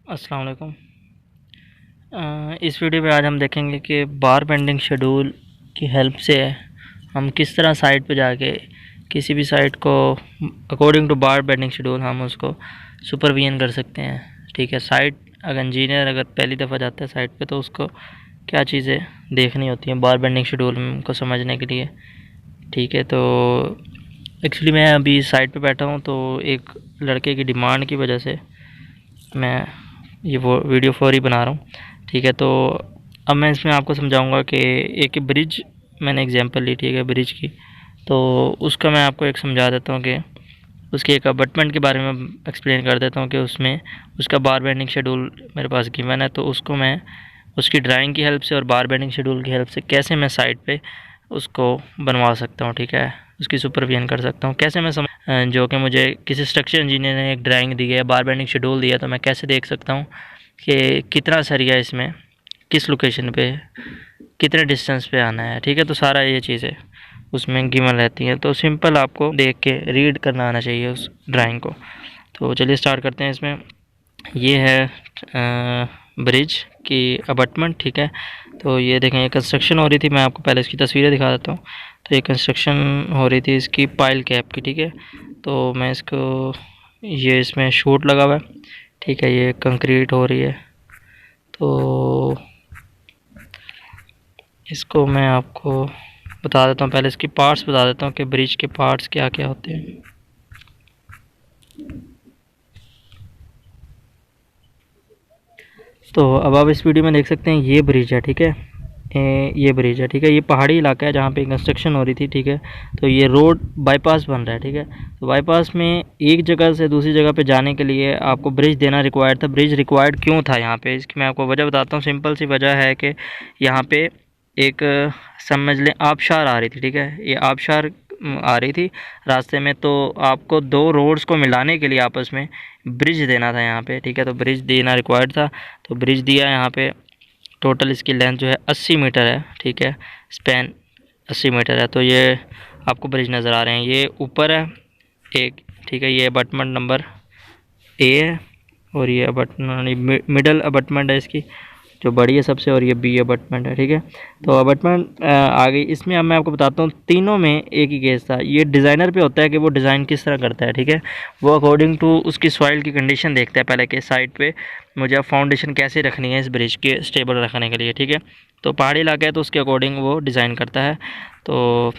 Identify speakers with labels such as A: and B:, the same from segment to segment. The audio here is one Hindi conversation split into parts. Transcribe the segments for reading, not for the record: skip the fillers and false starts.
A: अस्सलाम वालेकुम। इस वीडियो में आज हम देखेंगे कि बार बेंडिंग शेड्यूल की हेल्प से हम किस तरह साइट पे जाके किसी भी साइट को according to bar bending schedule हम उसको सुपरविजन कर सकते हैं। ठीक है, साइट अगर इंजीनियर अगर पहली दफ़ा जाता है साइट पे तो उसको क्या चीज़ें देखनी होती हैं बार बेंडिंग शेड्यूल को समझने के लिए। ठीक है, तो एक्चुअली मैं अभी साइट पे बैठा हूँ, तो एक लड़के की डिमांड की वजह से मैं ये वो वीडियो फॉर ही बना रहा हूँ। ठीक है, तो अब मैं इसमें आपको समझाऊंगा कि एक ब्रिज मैंने एग्जांपल ली, ठीक है, ब्रिज की। तो उसका मैं आपको एक समझा देता हूँ कि उसके एक अबटमेंट के बारे में एक्सप्लेन कर देता हूँ कि उसमें उसका बार बेंडिंग शेड्यूल मेरे पास गिवन है, तो उसको मैं उसकी ड्राइंग की हेल्प से और बार बेंडिंग शेड्यूल की हेल्प से कैसे मैं साइट पे उसको बनवा सकता हूँ। ठीक है, उसकी सुपरविजन कर सकता हूँ कैसे मैं जो कि मुझे किसी स्ट्रक्चर इंजीनियर ने एक ड्राइंग दी है, बार बेंडिंग शेड्यूल दिया, तो मैं कैसे देख सकता हूँ कि कितना सरिया इसमें किस लोकेशन पे कितने डिस्टेंस पे आना है। ठीक है, तो सारा ये चीज़ें उसमें गिवन रहती हैं, तो सिंपल आपको देख के रीड करना आना चाहिए उस ड्राइंग को। तो चलिए स्टार्ट करते हैं। इसमें ये है ब्रिज की अबटमेंट। ठीक है, तो ये देखें, ये कंस्ट्रक्शन हो रही थी। मैं आपको पहले इसकी तस्वीरें दिखा देता हूँ। तो ये कंस्ट्रक्शन हो रही थी इसकी पाइल कैप की। ठीक है, तो मैं इसको ये इसमें शूट लगा हुआ है। ठीक है, ये कंक्रीट हो रही है। तो इसको मैं आपको बता देता हूँ, पहले इसकी पार्ट्स बता देता हूँ कि ब्रिज के पार्ट्स क्या क्या होते हैं। तो अब आप इस वीडियो में देख सकते हैं ये ब्रिज है। ठीक है, ये ब्रिज है। ठीक है, ये पहाड़ी इलाका है जहाँ पे कंस्ट्रक्शन हो रही थी। ठीक है, तो ये रोड बाईपास बन रहा है। ठीक है, तो बाईपास में एक जगह से दूसरी जगह पे जाने के लिए आपको ब्रिज देना रिक्वायर्ड था। ब्रिज रिक्वायर्ड क्यों था यहाँ पे, इसकी मैं आपको वजह बताता हूँ। सिंपल सी वजह है कि यहाँ पे एक समझ लें आबशार आ रही थी। ठीक है, ये आबशार आ रही थी रास्ते में, तो आपको दो रोड्स को मिलाने के लिए आपस में ब्रिज देना था यहाँ पे। ठीक है, तो ब्रिज देना रिक्वायर्ड था, तो ब्रिज दिया यहाँ पे। टोटल इसकी लेंथ जो है 80 मीटर है। ठीक है, स्पैन 80 मीटर है। तो ये आपको ब्रिज नज़र आ रहे हैं, ये ऊपर है एक। ठीक है, ये अबटमेंट नंबर ए है और ये अबटमेंट मिडल अबटमेंट है इसकी जो बड़ी है सबसे, और ये बी अबटमेंट है। ठीक है, तो अबटमेंट आ गई इसमें। अब मैं आपको बताता हूँ, तीनों में एक ही केस था। ये डिज़ाइनर पे होता है कि वो डिज़ाइन किस तरह करता है। ठीक है, वो अकॉर्डिंग टू उसकी सॉइल की कंडीशन देखता है पहले कि साइड पे मुझे अब फाउंडेशन कैसे रखनी है इस ब्रिज के स्टेबल रखने के लिए। ठीक है, तो पहाड़ी इलाका है तो उसके अकॉर्डिंग वो डिज़ाइन करता है। तो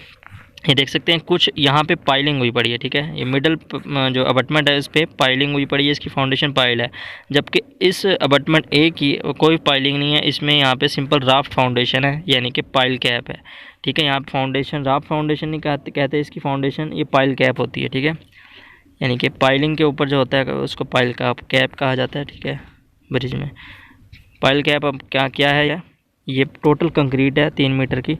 A: ये देख सकते हैं कुछ यहाँ पे पाइलिंग हुई पड़ी है। ठीक है, ये मिडल जो अबटमेंट है इस पर पाइलिंग हुई पड़ी है, इसकी फाउंडेशन पाइल है। जबकि इस अबटमेंट ए की कोई पाइलिंग नहीं है, इसमें यहाँ पे सिंपल राफ्ट फाउंडेशन है, यानी कि पाइल कैप है। ठीक है, यहाँ पे फाउंडेशन राफ्ट फाउंडेशन नहीं कहते इसकी फाउंडेशन, ये पाइल कैप होती है। ठीक है, यानी कि पाइलिंग के ऊपर जो होता है उसको पाइल कैप कहा जाता है। ठीक है, ब्रिज में पाइल कैप अब क्या क्या है यार, ये टोटल कंक्रीट है 3 मीटर की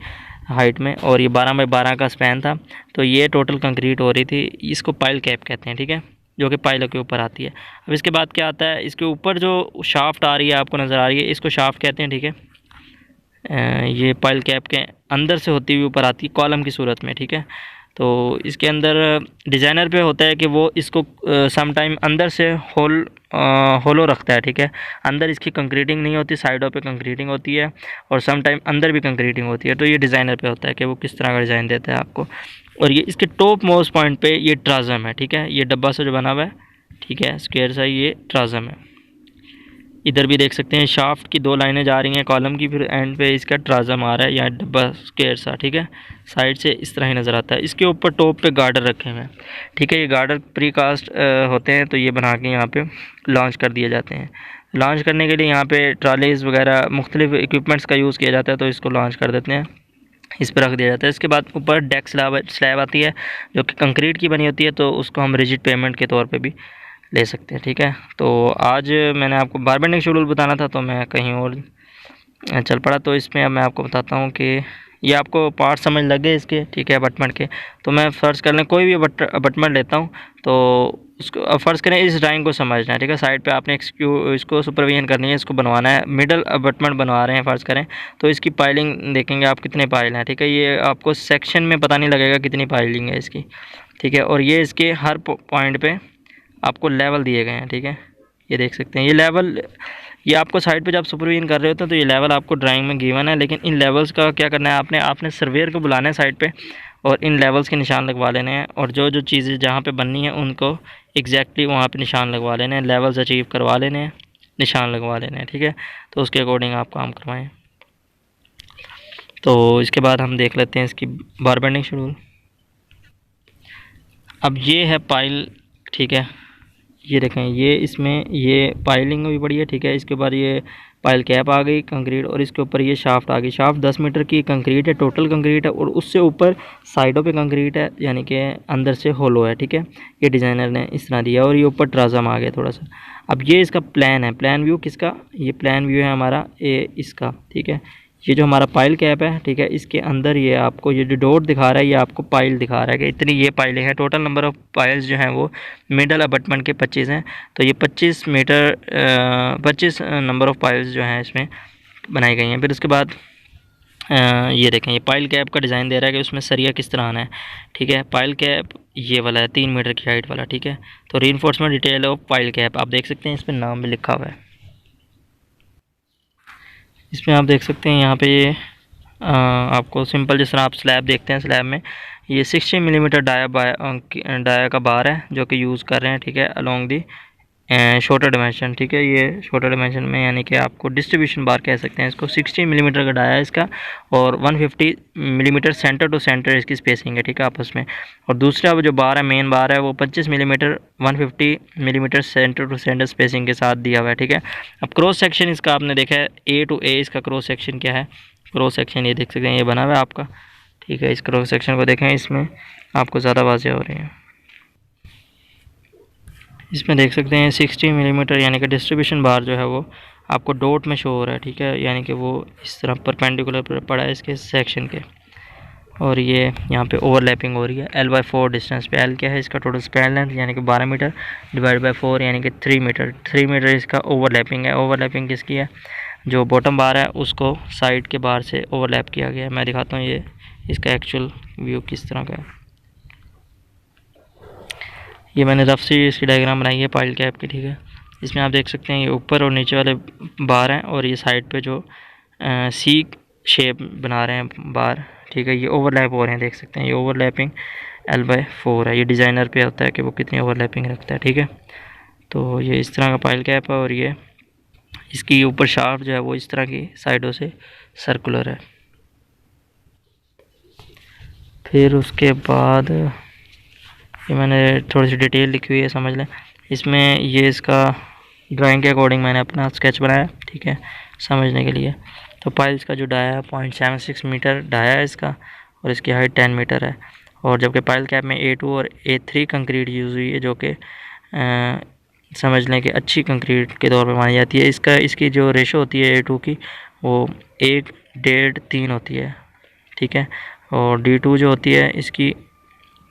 A: हाइट में, और ये 12 बाई 12 का स्पैन था। तो ये टोटल कंक्रीट हो रही थी, इसको पाइल कैप कहते हैं। ठीक है, जो कि पाइलों के ऊपर आती है। अब इसके बाद क्या आता है, इसके ऊपर जो शाफ्ट आ रही है आपको नज़र आ रही है, इसको शाफ्ट कहते हैं। ठीक है, ये पाइल कैप के अंदर से होती हुई ऊपर आती है कॉलम की सूरत में। ठीक है, तो इसके अंदर डिज़ाइनर पे होता है कि वो इसको सम टाइम अंदर से होलो रखता है। ठीक है, अंदर इसकी कंक्रीटिंग नहीं होती, साइडों पे कंक्रीटिंग होती है, और सम टाइम अंदर भी कंक्रीटिंग होती है। तो ये डिज़ाइनर पे होता है कि वो किस तरह का डिज़ाइन देता है आपको। और ये इसके टॉप मोस्ट पॉइंट पे ये ट्राजम है। ठीक है, ये डब्बा सा जो बना हुआ है, ठीक है, स्क्वायर सा, ये ट्राजम है। इधर भी देख सकते हैं शाफ्ट की 2 लाइनें जा रही हैं कॉलम की, फिर एंड पे इसका ट्राजम आ रहा है या डब्बा स्क्वायर सा। ठीक है, साइड से इस तरह ही नज़र आता है। इसके ऊपर टॉप पे गार्डर रखे हुए हैं। ठीक है, ये गार्डर प्री कास्ट होते हैं, तो ये बना के यहाँ पे लॉन्च कर दिए जाते हैं। लॉन्च करने के लिए यहाँ पे ट्रॉलीज वगैरह मुख्तलिफ इक्विपमेंट्स का यूज़ किया जाता है, तो इसको लॉन्च कर देते हैं, इस पर रख दिया जाता है। इसके बाद ऊपर डेक स्लैब आती है जो कि कंक्रीट की बनी होती है, तो उसको हम रिजिड पेमेंट के तौर पे भी ले सकते हैं। ठीक है, तो आज मैंने आपको बार बेंडिंग शेड्यूल बताना था, तो मैं कहीं और चल पड़ा। तो इसमें अब मैं आपको बताता हूँ कि ये आपको पार्ट समझ लग गए इसके। ठीक है, अबटमेंट के, तो मैं फ़र्ज़ कर लें कोई भी अबटमेंट लेता हूँ, तो उसको अब फ़र्ज़ करें इस ड्राइंग को समझना है। ठीक है, साइड पे आपने इसको सुपरविजन करनी है, इसको बनवाना है। मिडल अबटमेंट बनवा रहे हैं फ़र्ज़ करें, तो इसकी पाइलिंग देखेंगे आप कितने पाइल हैं। ठीक है, ये आपको सेक्शन में पता नहीं लगेगा कितनी पाइलिंग है इसकी। ठीक है, और ये इसके हर पॉइंट पे आपको लेवल दिए गए हैं। ठीक है, ये देख सकते हैं ये लेवल, ये आपको साइड पे जब सुपरविजन कर रहे होते हैं तो ये लेवल आपको ड्राइंग में गिवन है, लेकिन इन लेवल्स का क्या करना है, आपने सर्वेयर को बुलाना है साइड पे और इन लेवल्स के निशान लगवा लेने हैं, और जो जो चीज़ें जहाँ पे बननी है उनको एग्जैक्टली वहाँ पे निशान लगवा लेने हैं, लेवल्स अचीव करवा लेने हैं, निशान लगवा लेने हैं, ठीक है। तो उसके अकॉर्डिंग आप काम करवाएँ। तो इसके बाद हम देख लेते हैं इसकी बार बेंडिंग शेड्यूल। अब ये है पाइल, ठीक है, ये देखें, ये इसमें ये पाइलिंग भी पड़ी है, ठीक है। इसके बाद ये पाइल कैप आ गई कंक्रीट, और इसके ऊपर ये शाफ्ट आ गई। शाफ्ट 10 मीटर की कंक्रीट है, टोटल कंक्रीट है, और उससे ऊपर साइडों पे कंक्रीट है, यानी कि अंदर से होलो है, ठीक है। ये डिज़ाइनर ने इस तरह दिया, और ये ऊपर ट्राजम आ गया थोड़ा सा। अब ये इसका प्लान है, प्लान व्यू किसका, ये प्लान व्यू है हमारा इसका, ठीक है। ये जो हमारा पाइल कैप है, ठीक है, इसके अंदर ये आपको ये जो डॉट दिखा रहा है, ये आपको पाइल दिखा रहा है कि इतनी ये पाइलें हैं। टोटल नंबर ऑफ़ पाइल्स जो हैं वो मिडल अबटमेंट के 25 हैं। तो ये 25 नंबर ऑफ़ पाइल्स जो हैं इसमें बनाई गई हैं। फिर उसके बाद ये देखें, ये पाइल कैप का डिज़ाइन दे रहा है कि उसमें सरिया किस तरह आना है, ठीक है। पाइल कैप ये वाला है 3 मीटर की हाइट वाला, ठीक है। तो reinforcement detail of pile cap आप देख सकते हैं, इस पर नाम भी लिखा हुआ है। इसमें आप देख सकते हैं यहाँ पे ये आपको सिंपल जिस तरह आप स्लैब देखते हैं, स्लैब में ये 60 मिलीमीटर डाया का बार है जो कि यूज़ कर रहे हैं, ठीक है, अलोंग दी शॉर्टर डिमेंशन, ठीक है। ये शॉर्टर डिमेंशन में यानी कि आपको डिस्ट्रीब्यूशन बार कह सकते हैं इसको। 60 मिलीमीटर का डाया है इसका, और 150 मिलीमीटर सेंटर टू सेंटर इसकी स्पेसिंग है, ठीक है, आपस में। और दूसरा वो जो बार है, मेन बार है, वो 25 millimetre 150 millimetre centre to centre spacing के साथ दिया हुआ है, ठीक है। अब क्रॉस सेक्शन इसका आपने देखा है, ए टू ए इसका क्रॉस सेक्शन क्या है। क्रॉस सेक्शन ये देख सकते हैं, ये बना हुआ है आपका, ठीक है। इस क्रॉस सेक्शन को देखें, इसमें आपको ज़्यादा वाज़ेह हो रही है। इसमें देख सकते हैं 60 मिलीमीटर यानी कि डिस्ट्रीब्यूशन बार जो है वो आपको डॉट में शो हो रहा है, ठीक है, यानी कि वो इस तरह परपेंडिकुलर पर पड़ा है इसके सेक्शन के। और ये यहाँ पे ओवरलैपिंग हो रही है L/4 डिस्टेंस पे। L क्या है, इसका टोटल स्पैन लेंथ यानी कि 12 मीटर डिवाइड बाय 4 यानी कि 3 मीटर। 3 मीटर इसका ओवरलैपिंग है। ओवरलैपिंग किसकी है, जो बॉटम बार है उसको साइड के बार से ओवरलैप किया गया है। मैं दिखाता हूँ ये इसका एक्चुअल व्यू किस तरह का है। ये मैंने रफ सी इसकी डायग्राम बनाई है पाइल कैप की, ठीक है। इसमें आप देख सकते हैं ये ऊपर और नीचे वाले बार हैं, और ये साइड पे जो सी शेप बना रहे हैं बार, ठीक है, ये ओवरलैप हो रहे हैं, देख सकते हैं। ये ओवरलैपिंग L/4 है। ये डिज़ाइनर पे होता है कि वो कितनी ओवरलैपिंग रखता है, ठीक है। तो ये इस तरह का पाइल कैप है, और ये इसकी ऊपर शाफ्ट जो है वो इस तरह की साइडों से सर्कुलर है। फिर उसके बाद ये मैंने थोड़ी सी डिटेल लिखी हुई है, समझ लें। इसमें ये इसका ड्राइंग के अकॉर्डिंग मैंने अपना स्केच बनाया, ठीक है, समझने के लिए। तो पाइल्स का जो डाया है 0.76 मीटर डाया है इसका, और इसकी हाइट 10 मीटर है। और जबकि पाइल कैप में A2 और A3 कंक्रीट यूज़ हुई है, जो कि समझ लें कि अच्छी कंक्रीट के तौर पे मानी जाती है। इसकी जो रेशो होती है A2 की, वो 1:1.5:3 होती है, ठीक है। और D2 जो होती है इसकी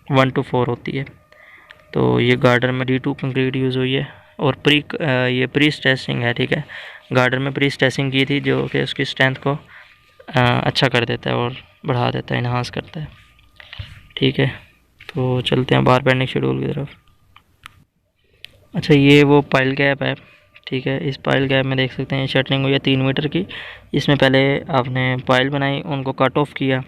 A: 1:4 होती है। तो ये गार्डर में D2 कंक्रीट यूज़ हुई है, और ये प्री स्ट्रेसिंग है, ठीक है। गार्डर में प्री स्ट्रेसिंग की थी, जो कि उसकी स्ट्रेंथ को अच्छा कर देता है और बढ़ा देता है, इन्हांस करता है, ठीक है। तो चलते हैं बार बेंडिंग शेड्यूल की तरफ। अच्छा, ये वो पाइल कैप है, ठीक है। इस पाइल कैप में देख सकते हैं शटरिंग हुई है 3 मीटर की। इसमें पहले आपने पाइल बनाई, उनको कट ऑफ किया,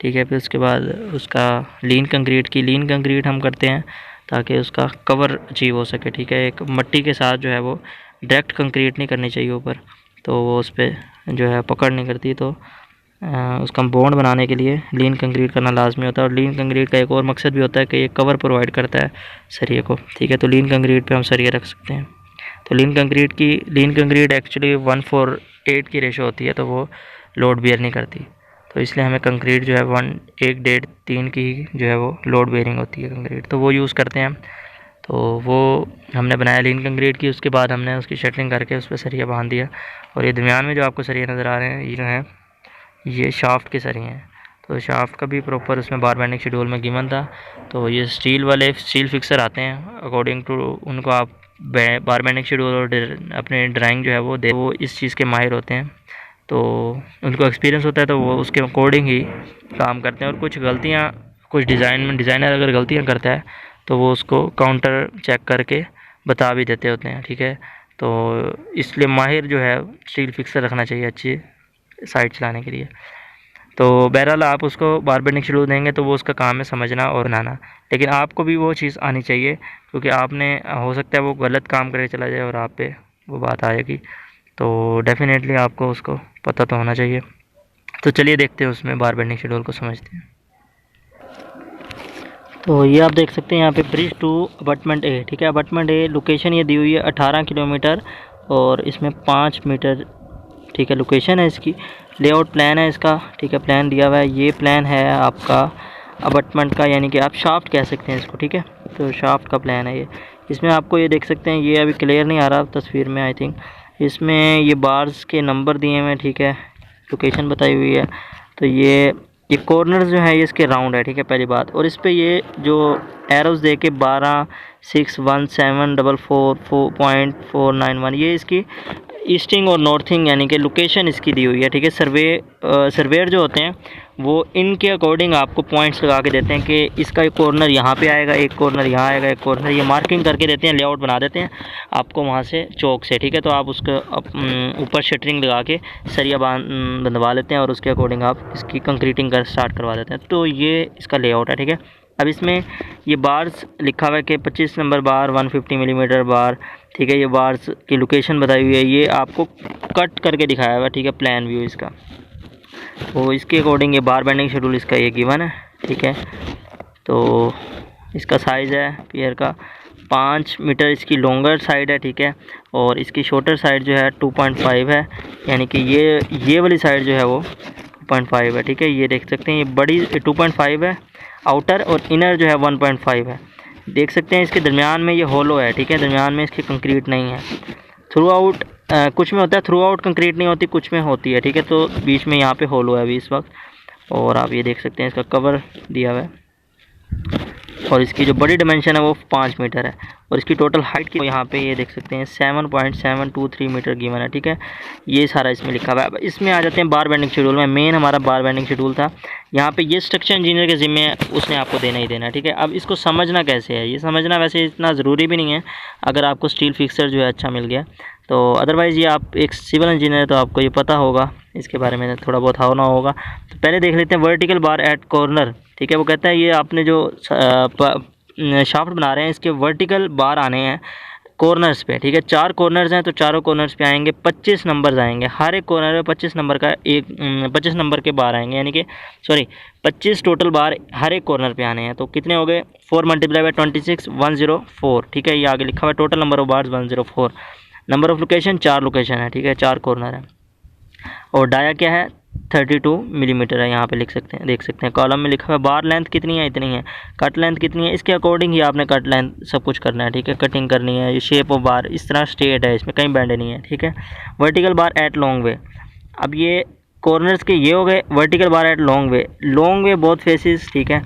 A: ठीक है। फिर उसके बाद उसका लीन कंक्रीट हम करते हैं ताकि उसका कवर अचीव हो सके, ठीक है। एक मट्टी के साथ जो है वो डायरेक्ट कंक्रीट नहीं करनी चाहिए ऊपर, तो वो उस पर जो है पकड़ नहीं करती। तो उसका बॉन्ड बनाने के लिए लीन कंक्रीट करना लाजमी होता है। और लीन कंक्रीट का एक और मकसद भी होता है कि ये कवर प्रोवाइड करता है सरिये को, ठीक है। तो लीन कंक्रीट पे हम सरिये रख सकते हैं। तो लीन कंक्रीट एक्चुअली 1:8 की रेशो होती है, तो वो लोड बेयर नहीं करती। तो इसलिए हमें कंक्रीट जो है 1:3 की जो है वो लोड बेयरिंग होती है कंक्रीट, तो वो यूज़ करते हैं। तो वो हमने बनाया लीन कंक्रीट की। उसके बाद हमने उसकी शटरिंग करके उस पर सरिया बांध दिया। और ये दरमियान में जो आपको सरिया नज़र आ रहे हैं, ये जो है ये शाफ्ट के सरिये हैं। तो शाफ्ट का भी प्रॉपर उसमें बार बेंडिंग शेड्यूल में गिवन था। तो ये स्टील फिक्सर आते हैं, अकॉर्डिंग टू उनको आप बार बेंडिंग शेड्यूल और अपने ड्राइंग जो है वो इस चीज़ के माहिर होते हैं, तो उनको एक्सपीरियंस होता है, तो वो उसके अकॉर्डिंग ही काम करते हैं। और कुछ डिज़ाइनर अगर गलतियाँ करता है तो वो उसको काउंटर चेक करके बता भी देते होते हैं, ठीक है। तो इसलिए माहिर जो है स्टील फिक्सर रखना चाहिए अच्छी साइट चलाने के लिए। तो बहरहाल आप उसको बार बेंडिंग शेड्यूल देंगे तो वो उसका काम है समझना और बनाना, लेकिन आपको भी वो चीज़ आनी चाहिए, क्योंकि आपने हो सकता है वो गलत काम करके चला जाए और आप पे वो बात आएगी। तो डेफिनेटली आपको उसको पता तो होना चाहिए। तो चलिए देखते हैं उसमें बार बेंडिंग शेड्यूल को समझते हैं। तो ये आप देख सकते हैं यहाँ पे ब्रिज टू अपार्टमेंट ए, ठीक है। अपार्टमेंट ए लोकेशन ये दी हुई है 18 किलोमीटर और इसमें 5 मीटर, ठीक है, लोकेशन है इसकी। लेआउट प्लान है इसका, ठीक है, प्लान दिया हुआ है। ये प्लान है आपका अपार्टमेंट का, यानी कि आप शाफ्ट कह सकते हैं इसको, ठीक है। तो शाफ्ट का प्लान है ये। इसमें आपको ये देख सकते हैं, ये अभी क्लियर नहीं आ रहा तस्वीर में आई थिंक। इसमें ये बार्स के नंबर दिए हुए हैं, ठीक है, लोकेशन बताई हुई है। तो ये कॉर्नर जो है ये इसके राउंड है, ठीक है, पहली बात। और इस पर ये जो एरोज़ दे के 12, 6, 1, 7, 4, 4.491 ये इसकी ईस्टिंग और नॉर्थिंग यानी कि लोकेशन इसकी दी हुई है, ठीक है। सर्वेयर जो होते हैं वो इनके अकॉर्डिंग आपको पॉइंट्स लगा के देते हैं कि इसका एक कॉर्नर यहाँ पे आएगा, एक कॉर्नर यहाँ आएगा, एक कॉर्नर, ये मार्किंग करके देते हैं, लेआउट बना देते हैं आपको वहाँ से चौक से, ठीक है। तो आप उसका ऊपर शटरिंग लगा के सरिया बंधवा लेते हैं और उसके अकॉर्डिंग आप इसकी कंक्रीटिंग स्टार्ट करवा देते हैं। तो ये इसका लेआउट है, ठीक है। अब इसमें ये बार्स लिखा हुआ है कि 25 नंबर बार 150 मिलीमीटर बार, ठीक है। ये बार्स की लोकेशन बताई हुई है, ये आपको कट करके दिखाया हुआ है, ठीक है, प्लान व्यू इसका। तो इसके अकॉर्डिंग ये बार बेंडिंग शेड्यूल इसका ये गिवन है, ठीक है। तो इसका साइज़ है पियर का 5 मीटर इसकी लॉन्गर साइड है, ठीक है। और इसकी शॉर्टर साइड जो है 2.5 है, यानी कि ये वाली साइड जो है वो 2.5 है, ठीक है। ये देख सकते हैं ये बड़ी 2.5 है आउटर, और इनर जो है 1.5 है। देख सकते हैं इसके दरमियान में ये होलो है, ठीक है, दरमियान में इसकी कंक्रीट नहीं है। थ्रू आउट कुछ में होता है, थ्रू आउट कंक्रीट नहीं होती, कुछ में होती है, ठीक है। तो बीच में यहाँ पे होलो है अभी इस वक्त। और आप ये देख सकते हैं इसका कवर दिया हुआ है, और इसकी जो बड़ी डिमेंशन है वो 5 मीटर है, और इसकी टोटल हाइट की यहाँ पे ये देख सकते हैं 7.723 मीटर गिवन है, ठीक है। ये सारा इसमें लिखा हुआ है। अब इसमें आ जाते हैं बार बेंडिंग शेड्यूल में। मेन हमारा बार बेंडिंग शेड्यूल था, यहाँ पे ये स्ट्रक्चर इंजीनियर के ज़िम्मे है, उसने आपको देना ही देना है, ठीक है। अब इसको समझना कैसे है, ये समझना वैसे इतना ज़रूरी भी नहीं है अगर आपको स्टील फिक्सर जो है अच्छा मिल गया तो। अदरवाइज़ ये आप एक सिविल इंजीनियर तो आपको ये पता होगा, इसके बारे में थोड़ा बहुत होना होगा। तो पहले देख लेते हैं वर्टिकल बार एट कॉर्नर, ठीक है। वो कहता है ये आपने जो शाफ्ट बना रहे हैं इसके वर्टिकल बार आने हैं कॉर्नर्स पे, ठीक है। 4 कॉर्नर्स हैं तो चारों कॉर्नर्स पे आएंगे 25 नंबर्स आएंगे, हर एक कॉर्नर में 25 नंबर का 25 नंबर के बार आएंगे, यानी कि 25 टोटल बार हर एक कॉर्नर पे आने हैं। तो कितने हो गए 4 मल्टीप्लाई बाय 26 104, ठीक है। ये आगे लिखा हुआ है total number of bars 104। Number of location 4 location है, ठीक है, 4 कॉर्नर है। और डाया क्या है 32 मिलीमीटर है, यहाँ पे लिख सकते हैं, देख सकते हैं कॉलम में लिखा हुआ है। बार लेंथ कितनी है, इतनी है। कट लेंथ कितनी है, इसके अकॉर्डिंग ही आपने कट लेंथ सब कुछ करना है, ठीक है। कटिंग करनी है, ये शेप ऑफ बार इस तरह स्ट्रेट है, इसमें कहीं बैंड नहीं है, ठीक है। Vertical bar at long way, अब ये कॉर्नर्स के ये हो गए vertical bar at long way both faces, ठीक है।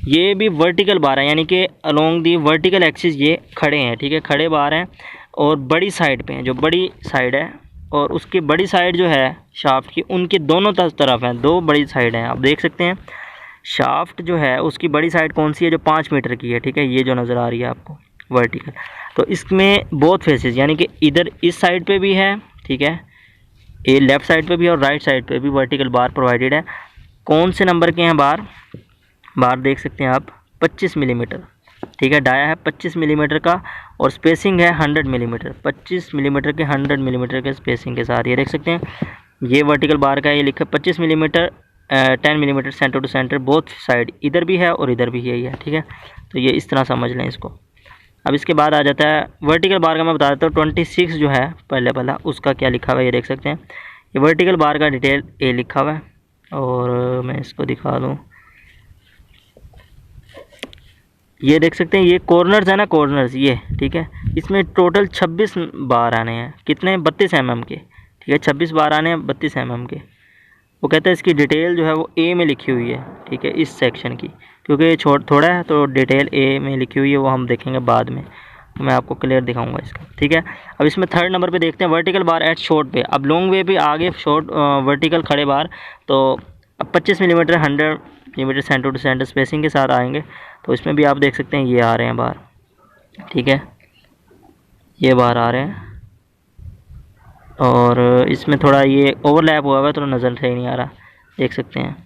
A: ये भी वर्टिकल बार है, यानी कि अलोंग दी वर्टिकल एक्सिस ये खड़े हैं, ठीक है, खड़े बार हैं और बड़ी साइड पे हैं, जो बड़ी साइड है और उसकी बड़ी साइड जो है शाफ्ट की उनके दोनों तरफ हैं, 2 बड़ी साइड हैं। आप देख सकते हैं शाफ्ट जो है उसकी बड़ी साइड कौन सी है, जो 5 मीटर की है, ठीक है, ये जो नज़र आ रही है आपको वर्टिकल। तो इसमें बोथ फेसेस यानी कि इधर इस साइड पे भी है, ठीक है, ये लेफ़्ट साइड पे भी और राइट साइड पे भी वर्टिकल बार प्रोवाइडेड है। कौन से नंबर के हैं बार देख सकते हैं आप 25 मिलीमीटर, ठीक है। डाया है 25 मिलीमीटर का और स्पेसिंग है 100 मिलीमीटर, 25 मिलीमीटर के 100 मिलीमीटर के स्पेसिंग के साथ। ये देख सकते हैं ये वर्टिकल बार का ये लिखा 25 millimetre 10 millimetre centre to centre both side, इधर भी है और इधर भी यही है, ठीक है। तो ये इस तरह समझ लें इसको। अब इसके बाद आ जाता है वर्टिकल बार का, मैं बता देता हूँ 26 जो है पहला उसका क्या लिखा हुआ है, ये देख सकते हैं। ये वर्टिकल बार का डिटेल ये लिखा हुआ है और मैं इसको दिखा दूँ, ये देख सकते हैं ये कॉर्नर्स है ना, कॉर्नर्स ये, ठीक है। इसमें टोटल 26 बार आने हैं, कितने 32 mm के, ठीक है, 26 बार आने हैं 32 mm के। वो कहता है इसकी डिटेल जो है वो ए में लिखी हुई है, ठीक है, इस सेक्शन की, क्योंकि ये थोड़ा है तो डिटेल ए में लिखी हुई है, वो हम देखेंगे बाद में, मैं आपको क्लियर दिखाऊंगा इसका, ठीक है। अब इसमें 3rd नंबर पे देखते हैं वर्टिकल बार एट शॉर्ट पे। अब लॉन्ग वे पे आगे शॉर्ट वर्टिकल खड़े बार, तो अब 25 millimetre 100 millimetre centre to centre spacing के साथ आएंगे। तो इसमें भी आप देख सकते हैं ये आ रहे हैं बार, ठीक है, ये बार आ रहे हैं, और इसमें थोड़ा ये ओवरलैप हुआ हुआ है, तो नज़र सही नहीं आ रहा, देख सकते हैं।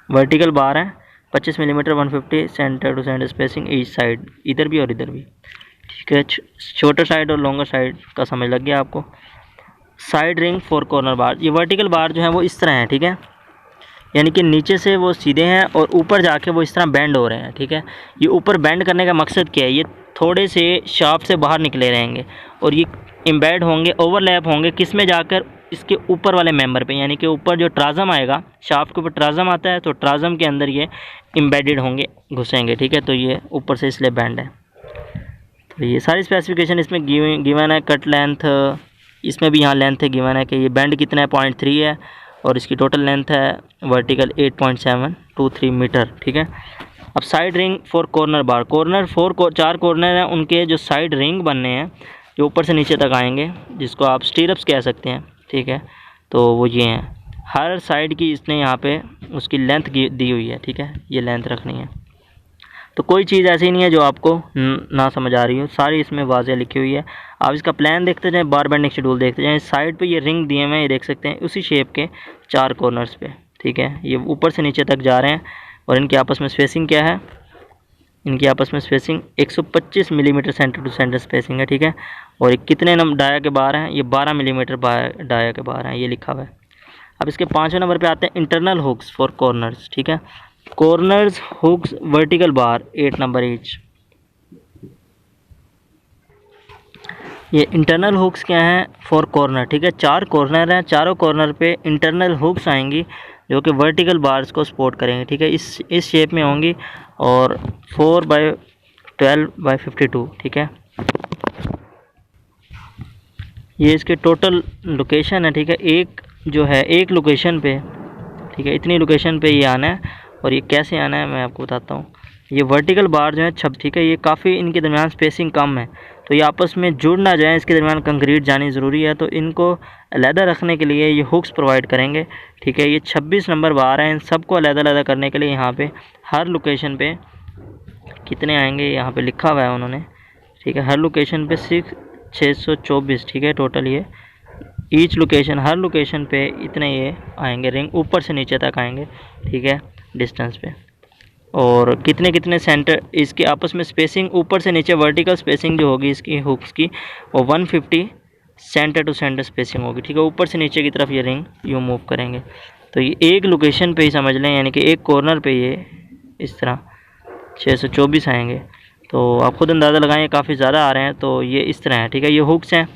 A: वर्टिकल बार है 25 millimetre, 150 centre to centre spacing each side, इधर भी और इधर भी, ठीक है। शॉर्टर साइड और लॉन्गर साइड का समझ लग गया आपको। साइड रिंग 4 कॉर्नर बार, ये वर्टिकल बार जो है वो इस तरह है, ठीक है, यानी कि नीचे से वो सीधे हैं और ऊपर जाके वो इस तरह बेंड हो रहे हैं, ठीक है। ये ऊपर बेंड करने का मकसद क्या है, ये थोड़े से शाफ्ट से बाहर निकले रहेंगे और ये एम्बेड होंगे, ओवरलैप होंगे, किस में जाकर, इसके ऊपर वाले मेंबर पे, यानी कि ऊपर जो ट्राजम आएगा, शाफ्ट के ऊपर ट्राजम आता है, तो ट्राजम के अंदर ये एम्बेडेड होंगे, घुसेंगे, ठीक है। तो ये ऊपर से इसलिए बैंड है। तो ये सारी स्पेसिफिकेशन इसमें गिवन है। कट लेंथ इसमें भी यहाँ लेंथ है गिवन है कि ये बैंड कितना है 0.3 है और इसकी टोटल लेंथ है वर्टिकल 8.723 मीटर, ठीक है। अब साइड रिंग 4 कॉर्नर बार, चार कॉर्नर हैं, उनके जो साइड रिंग बनने हैं जो ऊपर से नीचे तक आएंगे, जिसको आप स्टीरअप्स कह सकते हैं, ठीक है। तो वो ये हैं, हर साइड की इसने यहाँ पे उसकी लेंथ दी हुई है, ठीक है, ये लेंथ रखनी है। तो कोई चीज़ ऐसी नहीं है जो आपको ना समझ आ रही हो, सारी इसमें वाज़ेह लिखी हुई है। आप इसका प्लान देखते जाएं, बार बेंडिंग शेड्यूल देखते जाएं। साइड पे ये रिंग दिए हुए हैं, ये देख सकते हैं, उसी शेप के 4 कॉर्नर्स पे, ठीक है। ये ऊपर से नीचे तक जा रहे हैं और इनकी आपस में स्पेसिंग क्या है, इनकी आपस में spacing 125 millimetre centre to centre spacing है, ठीक है। और ये कितने डाया के बार हैं, ये 12 मिलीमीटर डाया के बार हैं, ये लिखा हुआ है। अब इसके 5वें नंबर पे आते हैं इंटरनल हुक्स फॉर कॉर्नर्स, ठीक है। Corners hooks vertical bar 8 number each. ये इंटरनल हुक्स क्या हैं फॉर कॉर्नर, ठीक है। 4 कॉर्नर हैं, चारों कॉर्नर पे इंटरनल हुक्स आएंगी जो कि वर्टिकल बार्स को सपोर्ट करेंगे, ठीक है। इस शेप में होंगी और 4/12/52, ठीक है। ये इसके टोटल लोकेशन है, ठीक है। एक जो है एक लोकेशन पे, ठीक है, इतनी लोकेशन पे ये आना है। और ये कैसे आना है मैं आपको बताता हूँ। ये वर्टिकल बार जो है ठीक है, ये काफ़ी इनके दरमियान स्पेसिंग कम है, तो ये आपस में जुड़ ना जाए, इसके दरमियान कंक्रीट जानी ज़रूरी है। तो इनको अलहदा रखने के लिए ये हुक्स प्रोवाइड करेंगे, ठीक है। ये 26 नंबर बार हैं, इन सबको अलहदा करने के लिए यहाँ पे हर लोकेशन पे कितने आएंगे यहाँ पे लिखा हुआ है उन्होंने, ठीक है। हर लोकेशन पे 624, ठीक है, टोटल ये ईच लोकेशन, हर लोकेशन पे इतने ये आएंगे रिंग, ऊपर से नीचे तक आएंगे, ठीक है, डिस्टेंस पे। और कितने कितने सेंटर इसके आपस में स्पेसिंग, ऊपर से नीचे वर्टिकल स्पेसिंग जो होगी इसकी हुक्स की, वो 150 सेंटर टू सेंटर स्पेसिंग होगी, ठीक है। ऊपर से नीचे की तरफ ये रिंग यूँ मूव करेंगे। तो ये एक लोकेशन पे ही समझ लें, यानी कि एक कॉर्नर पे ये इस तरह 624 आएंगे। तो आप खुद अंदाज़ा लगाएं, काफ़ी ज़्यादा आ रहे हैं, तो ये इस तरह है, ठीक है। ये हुक्स हैं,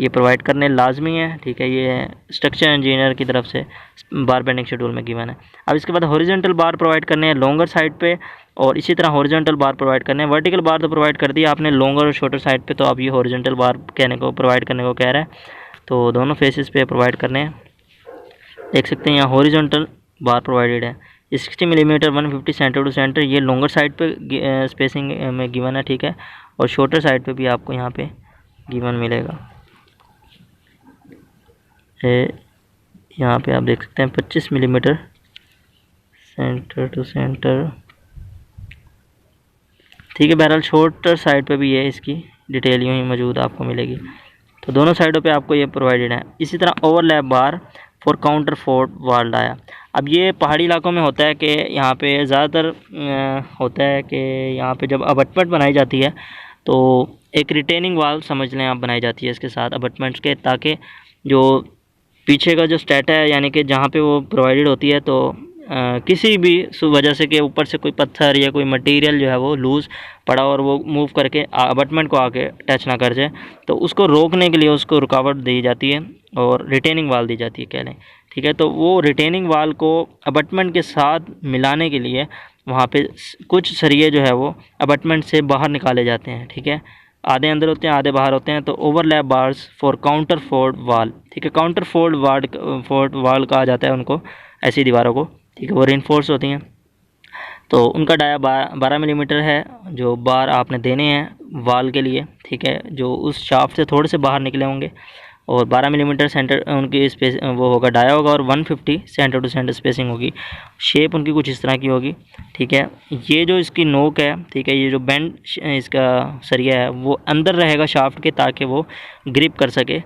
A: ये प्रोवाइड करने लाजमी है, ठीक है। ये स्ट्रक्चर इंजीनियर की तरफ से बार बेंडिंग शेड्यूल में गिवन है। अब इसके बाद हॉरिजॉन्टल बार प्रोवाइड करने हैं लॉन्गर साइड पे, और इसी तरह हॉरिजॉन्टल बार प्रोवाइड करने हैं। वर्टिकल बार तो प्रोवाइड कर दिया आपने लॉन्गर और शॉर्टर साइड पे, तो अब ये हॉरिजॉन्टल बार प्रोवाइड करने को कह रहा है। तो दोनों फेसेस पे प्रोवाइड करने हैं, देख सकते हैं यहाँ हॉरिजॉन्टल बार प्रोवाइडेड है। 60 मिलीमीटर 150 सेंटर टू सेंटर, ये लॉन्गर साइड पे स्पेसिंग में गिवन है, ठीक है। और शॉर्टर साइड पे भी आपको यहाँ पे गिवन मिलेगा। यहाँ पे आप देख सकते हैं 25 मिलीमीटर सेंटर टू सेंटर, ठीक है। बहरहाल शॉर्टर साइड पे भी है, इसकी डिटेल यूँ ही मौजूद आपको मिलेगी। तो दोनों साइडों पे आपको ये प्रोवाइडेड है। इसी तरह overlap bar for counter fort वाल डाया। अब ये पहाड़ी इलाकों में होता है कि यहाँ पे ज़्यादातर होता है कि यहाँ पे जब अबटमेंट बनाई जाती है तो एक रिटेनिंग वाल समझ लें आप बनाई जाती है इसके साथ अबटमेंट्स के, ताकि जो पीछे का जो स्टेट है, यानी कि जहाँ पे वो प्रोवाइडेड होती है, तो किसी भी वजह से कि ऊपर से कोई पत्थर या कोई मटेरियल जो है वो लूज़ पड़ा और वो मूव करके अबटमेंट को आके टच ना कर जाए, तो उसको रोकने के लिए उसको रुकावट दी जाती है और रिटेनिंग वाल दी जाती है, कह लें, ठीक है। तो वो रिटेनिंग वाल को अबटमेंट के साथ मिलाने के लिए वहाँ पे कुछ सरिये जो है वो अबटमेंट से बाहर निकाले जाते हैं, ठीक है। आधे अंदर होते हैं, आधे बाहर होते हैं। तो overlap bars for counter fort वाल, ठीक है। काउंटर फोर्ट वाल कहा जाता है उनको, ऐसी दीवारों को, ठीक है। वो रेनफोर्स होती हैं। तो उनका डाया 12 मिलीमीटर है, जो बार आपने देने हैं वाल के लिए, ठीक है, जो उस शाफ्ट से थोड़े से बाहर निकले होंगे। और 12 मिलीमीटर सेंटर उनकी स्पेस वो होगा, डाया होगा, और 150 सेंटर टू सेंटर स्पेसिंग होगी। शेप उनकी कुछ इस तरह की होगी, ठीक है। ये जो इसकी नोक है, ठीक है, ये जो बेंड इसका सरिया है वो अंदर रहेगा शाफ्ट के, ताकि वो ग्रिप कर सके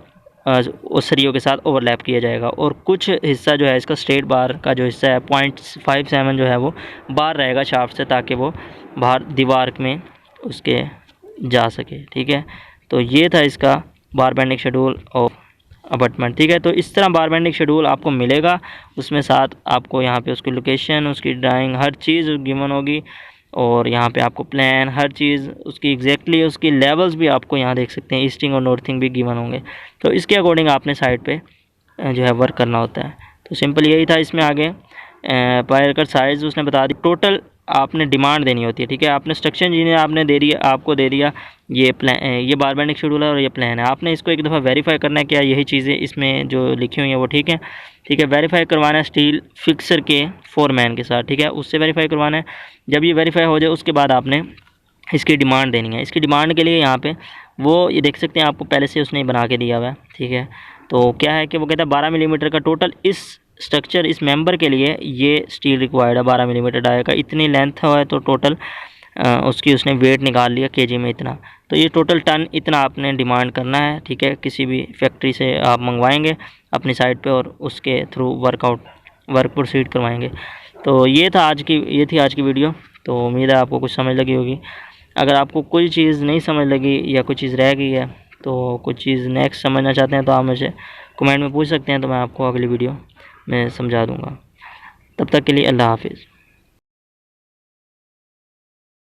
A: उस सरियों के साथ ओवरलैप किया जाएगा। और कुछ हिस्सा जो है इसका स्ट्रेट बार का जो हिस्सा है 0.57 जो है वो बाहर रहेगा शाफ्ट से, ताकि वो बाहर दीवार में उसके जा सके। ठीक है, तो ये था इसका बार बेंडिंग शेड्यूल ऑफ अबटमेंट। ठीक है, तो इस तरह बार बेंडिंग शेड्यूल आपको मिलेगा, उसमें साथ आपको यहाँ पे उसकी लोकेशन, उसकी ड्राइंग, हर चीज़ गिवन होगी। और यहाँ पे आपको प्लान, हर चीज़ उसकी एग्जैक्टली, उसकी लेवल्स भी आपको यहाँ देख सकते हैं, ईस्टिंग और नॉर्थिंग भी गिवन होंगे। तो इसके अकॉर्डिंग आपने साइड पे जो है वर्क करना होता है। तो सिंपल यही था। इसमें आगे पायर का साइज़ उसने बता दी, टोटल आपने डिमांड देनी होती है। ठीक है, आपने स्ट्रक्चर इंजीनियर आपने दे दिया, आपको दे दिया ये प्लान, ये बार बेंडिंग शेड्यूल है और ये प्लान है। आपने इसको एक दफ़ा वेरीफाई करना है, क्या यही चीज़ें इसमें जो लिखी हुई हैं वो ठीक है। ठीक है, वेरीफाई करवाना है स्टील फिक्सर के फोरमैन के साथ। ठीक है, उससे वेरीफाई करवाना है। जब ये वेरीफाई हो जाए उसके बाद आपने इसकी डिमांड देनी है। इसकी डिमांड के लिए यहाँ पे वो ये देख सकते हैं, आपको पहले से उसने बना के दिया हुआ है। ठीक है, तो क्या है कि वो कहता है 12 मिलीमीटर का टोटल इस स्ट्रक्चर, इस मेंबर के लिए ये स्टील रिक्वायर्ड है। 12 मिलीमीटर डाई का इतनी लेंथ है, तो टोटल उसकी उसने वेट निकाल लिया केजी में इतना। तो ये टोटल टन इतना आपने डिमांड करना है। ठीक है, किसी भी फैक्ट्री से आप मंगवाएंगे अपनी साइट पे और उसके थ्रू वर्क प्रोसीड करवाएंगे। तो ये थी आज की वीडियो। तो उम्मीद है आपको कुछ समझ लगी होगी। अगर आपको कोई चीज़ नहीं समझ लगी या कोई चीज़ रह गई है, तो कुछ चीज़ नेक्स्ट समझना चाहते हैं, तो आप मुझे कमेंट में पूछ सकते हैं, तो मैं आपको अगली वीडियो में समझा दूँगा। तब तक के लिए अल्लाह हाफिज़।